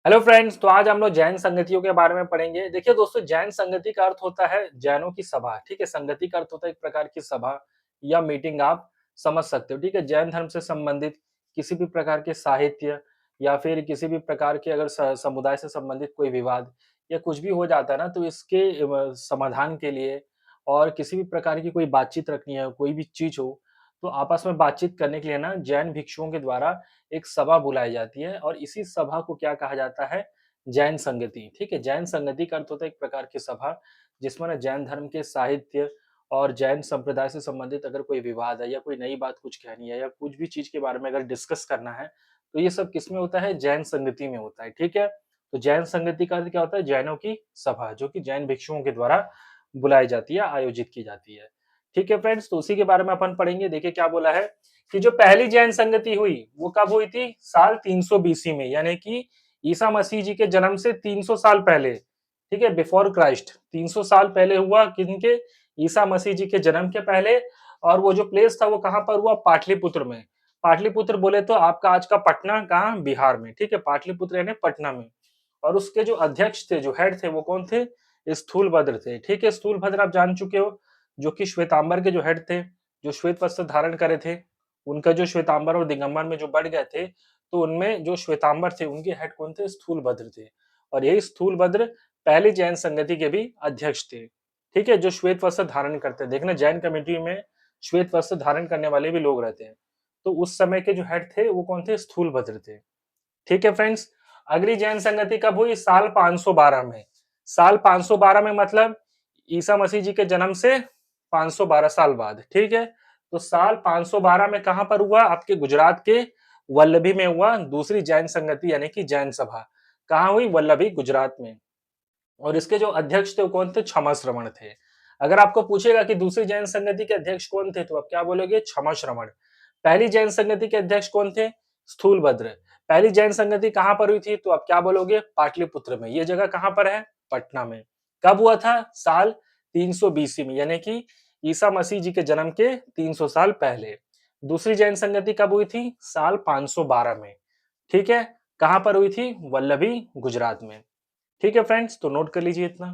Hello friends, तो आज हम लोग जैन संगतियों के बारे में पढ़ेंगे। देखिए दोस्तों, जैन संगति का अर्थ होता है जैनों की सभा। ठीक है, संगति का अर्थ होता है एक प्रकार की सभा या मीटिंग, आप समझ सकते हो। ठीक है, जैन धर्म से संबंधित किसी भी प्रकार के साहित्य या फिर किसी भी प्रकार के अगर समुदाय से संबंधित कोई विवाद या कुछ भी हो जाता है ना, तो इसके समाधान के लिए और किसी भी प्रकार की कोई बातचीत रखनी है, कोई भी चीज हो, तो आपस में बातचीत करने के लिए ना जैन भिक्षुओं के द्वारा एक सभा बुलाई जाती है और इसी सभा को क्या कहा जाता है? जैन संगति। ठीक है, जैन संगति का अर्थ होता है एक प्रकार की सभा, जिसमें ना जैन धर्म के साहित्य और जैन संप्रदाय से संबंधित अगर कोई विवाद है या कोई नई बात कुछ कहनी है या कुछ भी चीज के बारे में अगर डिस्कस करना है, तो ये सब किसमें होता है? जैन संगति में होता है। ठीक है, तो जैन संगति का अर्थ क्या होता है? जैनों की सभा, जो कि जैन भिक्षुओं के द्वारा बुलाई जाती है, आयोजित की जाती है। ठीक है फ्रेंड्स, तो उसी के बारे में अपन पढ़ेंगे। देखिए क्या बोला है कि जो पहली जैन संगति हुई वो कब हुई थी? साल 300 बीसी में, यानी कि ईसा मसीह जी के जन्म से 300 साल पहले। ठीक है, बिफोर क्राइस्ट 300 साल पहले हुआ। किनके? ईसा मसीह जी के जन्म के पहले। और वो जो प्लेस था वो कहां पर हुआ? पाटलिपुत्र में। पाटलिपुत्र बोले तो आपका आज का पटना, कहां? बिहार में। ठीक है, पाटलिपुत्र यानी पटना में। और उसके जो अध्यक्ष थे, जो हेड थे, वो कौन थे? स्थूलभद्र थे। ठीक है, स्थूलभद्र आप जान चुके हो, जो कि श्वेतांबर के जो हेड थे, जो श्वेत वस्त्र धारण करे थे। उनका जो श्वेतांबर और दिगंबर में जो बढ़ गए थे, तो उनमें जो श्वेतांबर थे उनके हेड कौन थे? स्थूलभद्र थे। और यही स्थूलभद्र पहली जैन संगति के भी अध्यक्ष थे। ठीक है, जो श्वेत वस्त्र धारण करते हैं। देखना, जैन कमेटी में श्वेत वस्त्र धारण करने वाले भी लोग रहते हैं। तो उस समय के जो हेड थे वो कौन थे? स्थूलभद्र थे। ठीक है फ्रेंड्स, अगली जैन संगति कब हुई? साल 512 में। साल 512 में मतलब ईसा मसीह जी के जन्म से 512 साल बाद। ठीक है, तो साल 512 में कहां पर हुआ? आपके गुजरात के वल्लभी में हुआ दूसरी जैन संगति, यानी कि जैन सभा। कहां हुई? वल्लभी, गुजरात में। और इसके जो अध्यक्ष थे वो कौन थे? क्षमा श्रवण थे। अगर आपको पूछेगा कि दूसरी जैन संगति के अध्यक्ष कौन थे, तो आप क्या बोलोगे? क्षमा श्रवण। पहली जैन संगति के अध्यक्ष कौन थे? स्थूलभद्र। पहली जैन संगति कहां पर हुई थी, तो आप क्या बोलोगे? पाटलिपुत्र में। ये जगह कहां पर है? पटना में। कब हुआ था? साल 300 बीसी में, यानी कि ईसा मसीह जी के जन्म के 300 साल पहले। दूसरी जैन संगति कब हुई थी? साल 512 में। ठीक है, कहां पर हुई थी? वल्लभी, गुजरात में। ठीक है फ्रेंड्स, तो नोट कर लीजिए इतना।